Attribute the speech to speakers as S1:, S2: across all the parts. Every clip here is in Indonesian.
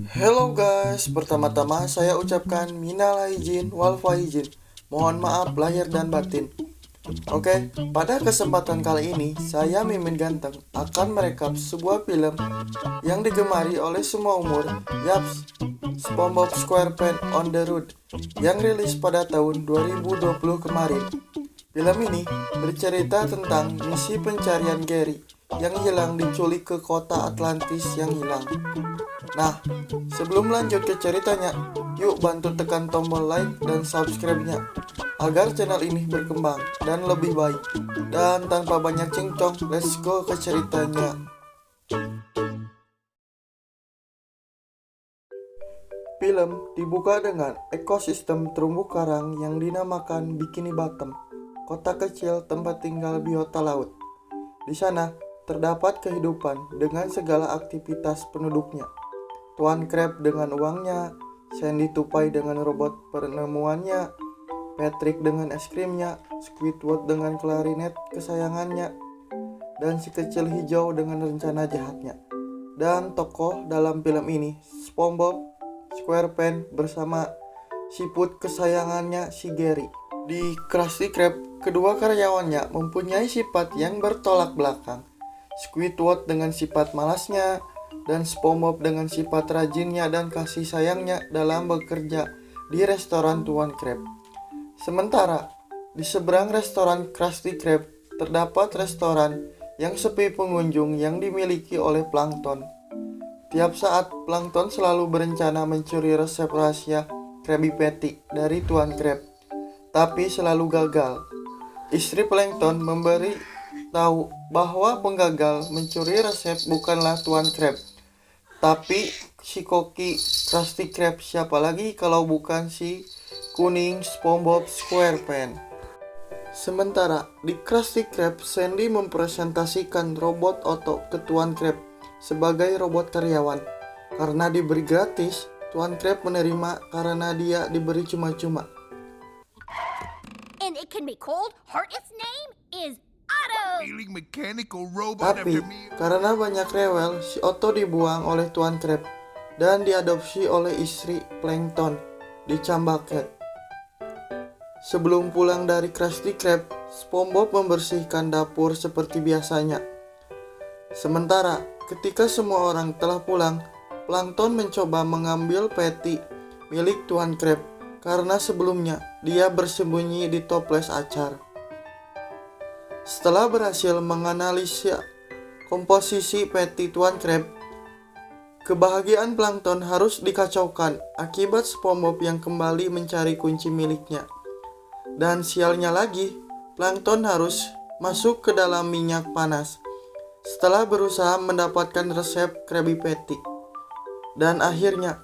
S1: Hello guys, pertama-tama saya ucapkan minal aidin wal faizin. Mohon maaf lahir dan batin. Oke, pada kesempatan kali ini saya Mimin Ganteng akan merekap sebuah film yang digemari oleh semua umur. Yaps, SpongeBob SquarePants on the Road yang rilis pada tahun 2020 kemarin. Film ini bercerita tentang misi pencarian Gary yang hilang diculik ke kota Atlantis yang hilang. Nah, sebelum lanjut ke ceritanya, yuk bantu tekan tombol like dan subscribe-nya agar channel ini berkembang dan lebih baik. Dan tanpa banyak cincong, let's go ke ceritanya. Film dibuka dengan ekosistem terumbu karang yang dinamakan Bikini Bottom, kota kecil tempat tinggal biota laut. Di sana terdapat kehidupan dengan segala aktivitas penduduknya. Tuan Crab dengan uangnya, Sandy Tupai dengan robot penemuannya, Patrick dengan es krimnya, Squidward dengan klarinet kesayangannya, dan si kecil hijau dengan rencana jahatnya. Dan tokoh dalam film ini, SpongeBob SquarePants bersama siput kesayangannya si Gary. Di Krusty Krab, kedua karyawannya mempunyai sifat yang bertolak belakang. Squidward dengan sifat malasnya, dan SpongeBob dengan sifat rajinnya dan kasih sayangnya dalam bekerja di restoran Tuan Crab. Sementara di seberang restoran Krusty Krab terdapat restoran yang sepi pengunjung yang dimiliki oleh Plankton. Tiap saat Plankton selalu berencana mencuri resep rahasia Krabby Patty dari Tuan Crab, tapi selalu gagal. Istri Plankton memberi tahu bahwa penggagal mencuri resep bukanlah Tuan Crab, tapi si koki Krusty Krab. Siapa lagi kalau bukan si kuning SpongeBob SquarePants. Sementara di Krusty Krab, Sandy mempresentasikan robot Otto ke Tuan Crab sebagai robot karyawan. Karena diberi gratis, Tuan Crab menerima karena dia diberi cuma-cuma.
S2: And it can be called, its name is Otto.
S3: Feeling mechanical robot
S1: Tapi
S3: after me.
S1: karena banyak rewel, si Otto dibuang oleh Tuan Crab dan diadopsi oleh istri Plankton di Cambaket. Sebelum pulang dari Krusty Krab, SpongeBob membersihkan dapur seperti biasanya. Sementara ketika semua orang telah pulang, Plankton mencoba mengambil patty milik Tuan Crab karena sebelumnya dia bersembunyi di toples acar. Setelah berhasil menganalisa komposisi patty Tuan Crab, kebahagiaan Plankton harus dikacaukan akibat SpongeBob yang kembali mencari kunci miliknya. Dan sialnya lagi, Plankton harus masuk ke dalam minyak panas setelah berusaha mendapatkan resep Krabby Patty. Dan akhirnya,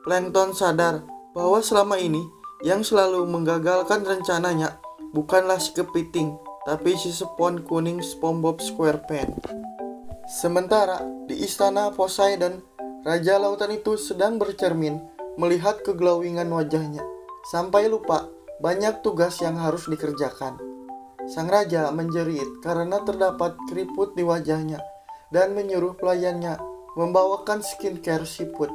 S1: Plankton sadar bahwa selama ini yang selalu menggagalkan rencananya bukanlah si kepiting, tapi si spons kuning SpongeBob SquarePants. Sementara di istana Poseidon, Raja Lautan itu sedang bercermin melihat keglowingan wajahnya, sampai lupa banyak tugas yang harus dikerjakan. Sang raja menjerit karena terdapat keriput di wajahnya dan menyuruh pelayannya membawakan skincare siput.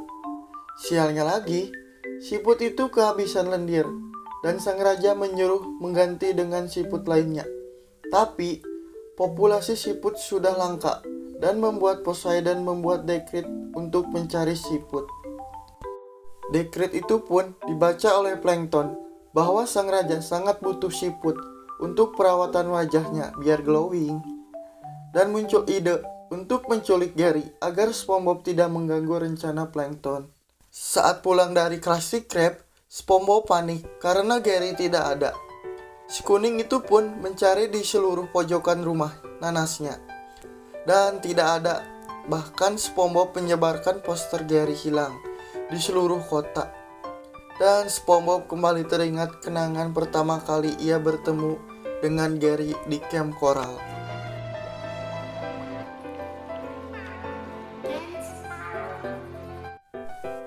S1: Sialnya lagi, siput itu kehabisan lendir dan sang raja menyuruh mengganti dengan siput lainnya. Tapi populasi siput sudah langka dan membuat Poseidon membuat dekret untuk mencari siput. Dekret itu pun dibaca oleh Plankton bahwa sang raja sangat butuh siput untuk perawatan wajahnya biar glowing. Dan muncul ide untuk menculik Gary agar SpongeBob tidak mengganggu rencana Plankton. Saat pulang dari Krusty Krab, SpongeBob panik karena Gary tidak ada. Si kuning itu pun mencari di seluruh pojokan rumah nanasnya, dan tidak ada. Bahkan SpongeBob menyebarkan poster Gary hilang di seluruh kota. Dan SpongeBob kembali teringat kenangan pertama kali ia bertemu dengan Gary di Camp Coral.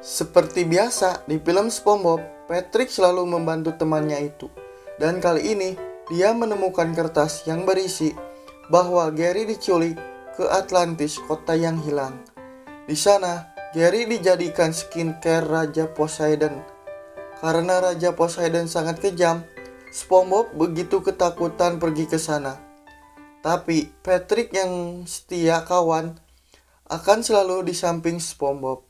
S1: Seperti biasa di film SpongeBob, Patrick selalu membantu temannya itu. Dan kali ini dia menemukan kertas yang berisi bahwa Gary diculik ke Atlantis, kota yang hilang. Di sana, Gary dijadikan skincare Raja Poseidon. Karena Raja Poseidon sangat kejam, SpongeBob begitu ketakutan pergi ke sana. Tapi Patrick yang setia kawan akan selalu di samping SpongeBob.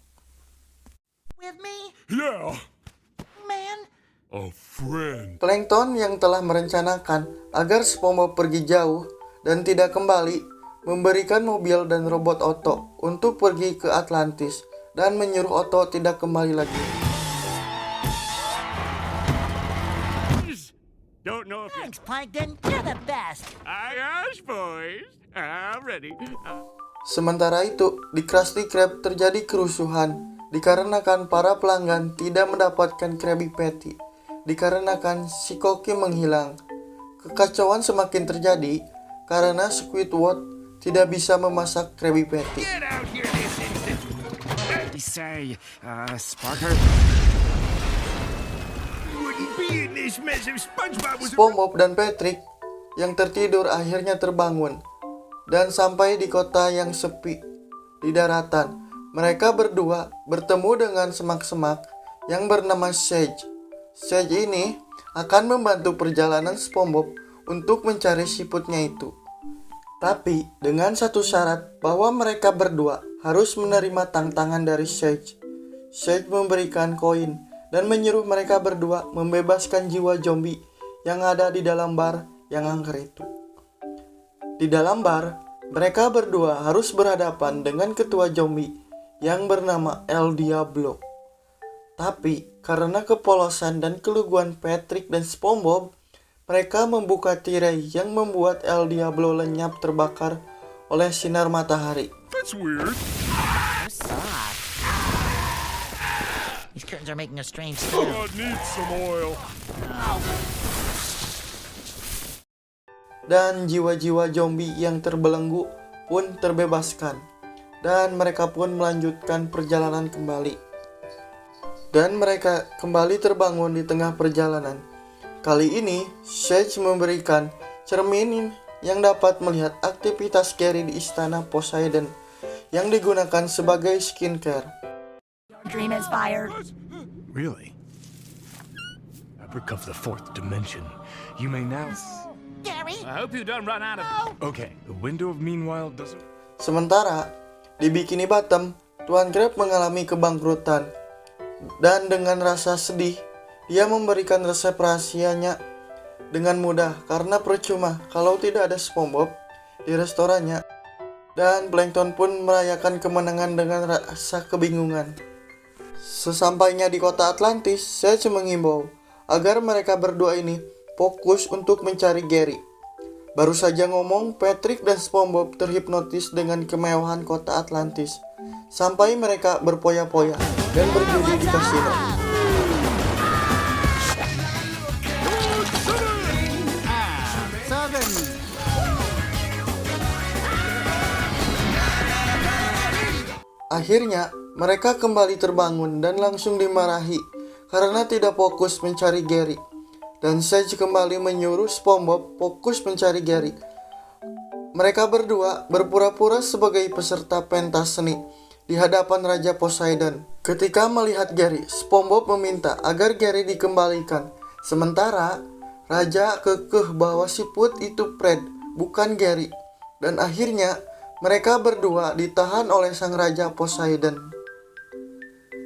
S2: With me,
S3: Yeah,
S2: man?
S3: a friend.
S1: Plankton yang telah merencanakan agar SpongeBob pergi jauh dan tidak kembali, memberikan mobil dan robot Otto untuk pergi ke Atlantis dan menyuruh Otto tidak kembali lagi.
S4: Don't know if
S2: Thanks, Plankton. You're the best.
S4: I asked, boys. I'm ready.
S1: Sementara itu, di Krusty Krab terjadi kerusuhan dikarenakan para pelanggan tidak mendapatkan Krabby Patty, dikarenakan si Koki menghilang. Kekacauan semakin terjadi karena Squidward tidak bisa memasak Krabby Patty.
S4: Get out here this instant.
S5: Say, Sparker?
S3: Wouldn't be in this mess if SpongeBob was
S1: SpongeBob dan Patrick yang tertidur akhirnya terbangun dan sampai di kota yang sepi di daratan. Mereka berdua bertemu dengan semak-semak yang bernama Sage. Sage ini akan membantu perjalanan SpongeBob untuk mencari siputnya itu. Tapi dengan satu syarat bahwa mereka berdua harus menerima tantangan dari Sage. Sage memberikan koin dan menyuruh mereka berdua membebaskan jiwa zombie yang ada di dalam bar yang angker itu. Di dalam bar, mereka berdua harus berhadapan dengan ketua zombie yang bernama El Diablo. Tapi karena kepolosan dan keluguan Patrick dan SpongeBob, mereka membuka tirai yang membuat El Diablo lenyap terbakar oleh sinar matahari.
S3: That's weird.
S2: Soft. These curtains are making a strange
S3: Oh,
S2: sound.
S3: I need some oil.
S1: Dan jiwa-jiwa zombie yang terbelenggu pun terbebaskan. Dan mereka pun melanjutkan perjalanan kembali. Dan mereka kembali terbangun di tengah perjalanan. Kali ini, Sage memberikan cermin yang dapat melihat aktivitas Gary di istana Poseidon yang digunakan sebagai skincare.
S2: Dream is fired.
S5: Really? Fabric of the fourth dimension. You may now...
S2: Gary?
S4: I hope you don't run out of.
S5: Okay, the window of meanwhile doesn't...
S1: Sementara, di Bikini Bottom, Tuan Crab mengalami kebangkrutan. Dan dengan rasa sedih, dia memberikan resep rahasianya dengan mudah karena percuma kalau tidak ada SpongeBob di restorannya. Dan Plankton pun merayakan kemenangan dengan rasa kebingungan. Sesampainya di kota Atlantis, Sage mengimbau agar mereka berdua ini fokus untuk mencari Gary. Baru saja ngomong, Patrick dan SpongeBob terhipnotis dengan kemewahan kota Atlantis sampai mereka berpoya-poya dan berjudi di kasino. Akhirnya, mereka kembali terbangun dan langsung dimarahi karena tidak fokus mencari Gary. Dan Sage kembali menyuruh SpongeBob fokus mencari Gary. Mereka berdua berpura-pura sebagai peserta pentas seni di hadapan Raja Poseidon. Ketika melihat Gary, SpongeBob meminta agar Gary dikembalikan. Sementara, Raja kekeh bahwa siput itu Fred, bukan Gary. Dan akhirnya, mereka berdua ditahan oleh sang Raja Poseidon.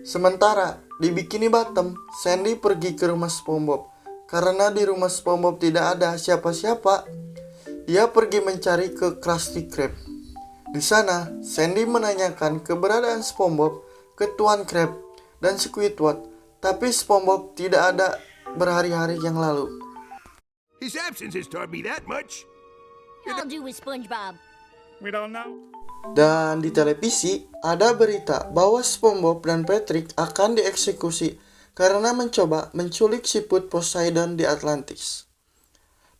S1: Sementara, di Bikini Bottom, Sandy pergi ke rumah SpongeBob. Karena di rumah SpongeBob tidak ada siapa-siapa, dia pergi mencari ke Krusty Krab. Di sana, Sandy menanyakan keberadaan SpongeBob ke Tuan Crab dan Squidward, tapi SpongeBob tidak ada berhari-hari yang lalu.
S3: His absence has taught me that much.
S2: I'll do with SpongeBob.
S4: We don't know.
S1: Dan di televisi, ada berita bahwa SpongeBob dan Patrick akan dieksekusi karena mencoba menculik siput Poseidon di Atlantis.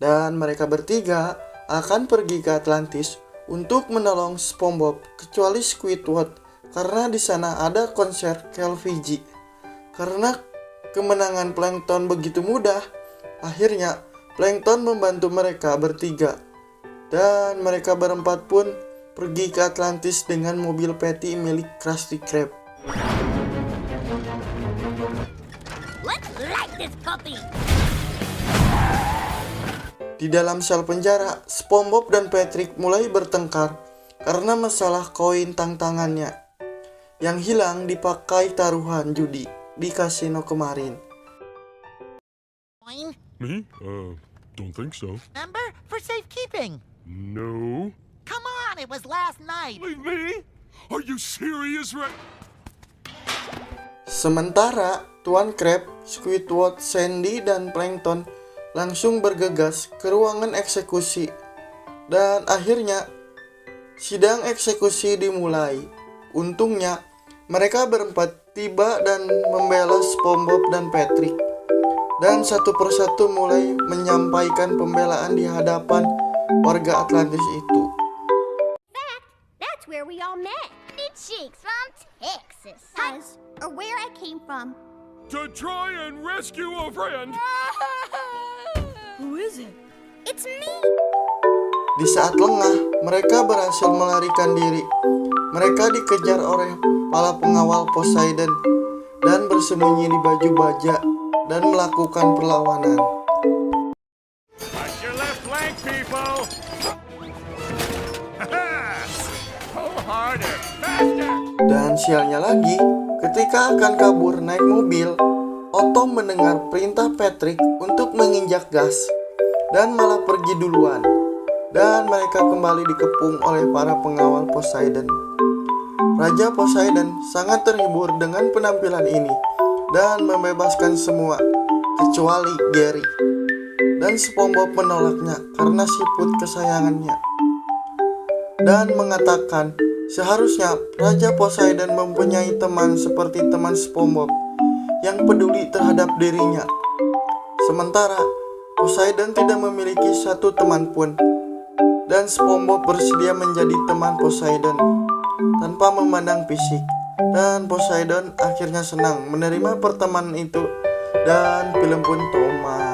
S1: Dan mereka bertiga akan pergi ke Atlantis untuk menolong SpongeBob kecuali Squidward karena di sana ada konser Kelvigi. Karena kemenangan Plankton begitu mudah, akhirnya Plankton membantu mereka bertiga. Dan mereka berempat pun pergi ke Atlantis dengan mobil Patty milik Krusty Krab.
S2: his puppy.
S1: Di dalam sel penjara, SpongeBob dan Patrick mulai bertengkar karena masalah koin tangannya yang hilang dipakai taruhan judi di kasino kemarin.
S6: Coin?
S3: Me? Don't think so.
S6: Remember? For safekeeping.
S3: No.
S6: Come on, it was last night.
S3: Leave me? Are you serious right?
S1: Sementara Tuan Crab, Squidward, Sandy, dan Plankton langsung bergegas ke ruangan eksekusi. Dan akhirnya sidang eksekusi dimulai. Untungnya mereka berempat tiba dan membela SpongeBob dan Patrick. Dan satu persatu mulai menyampaikan pembelaan di hadapan warga Atlantis itu.
S2: That's where we all met. The chicks from Texas. Or where I came from.
S3: To try and rescue a friend.
S2: Who is it? It's me.
S1: Di saat lengah, mereka berhasil melarikan diri. Mereka dikejar oleh para pengawal Poseidon dan bersembunyi di baju baja dan melakukan perlawanan.
S4: Watch your left flank, people. Pull harder, faster.
S1: Dan sialnya lagi, ketika akan kabur naik mobil, Otto mendengar perintah Patrick untuk menginjak gas dan malah pergi duluan. Dan mereka kembali dikepung oleh para pengawal Poseidon. Raja Poseidon sangat terhibur dengan penampilan ini dan membebaskan semua kecuali Gary. Dan SpongeBob menolaknya karena siput kesayangannya dan mengatakan seharusnya Raja Poseidon mempunyai teman seperti teman SpongeBob yang peduli terhadap dirinya. Sementara Poseidon tidak memiliki satu teman pun, dan SpongeBob bersedia menjadi teman Poseidon tanpa memandang fisik. Dan Poseidon akhirnya senang menerima pertemanan itu, dan film pun tamat.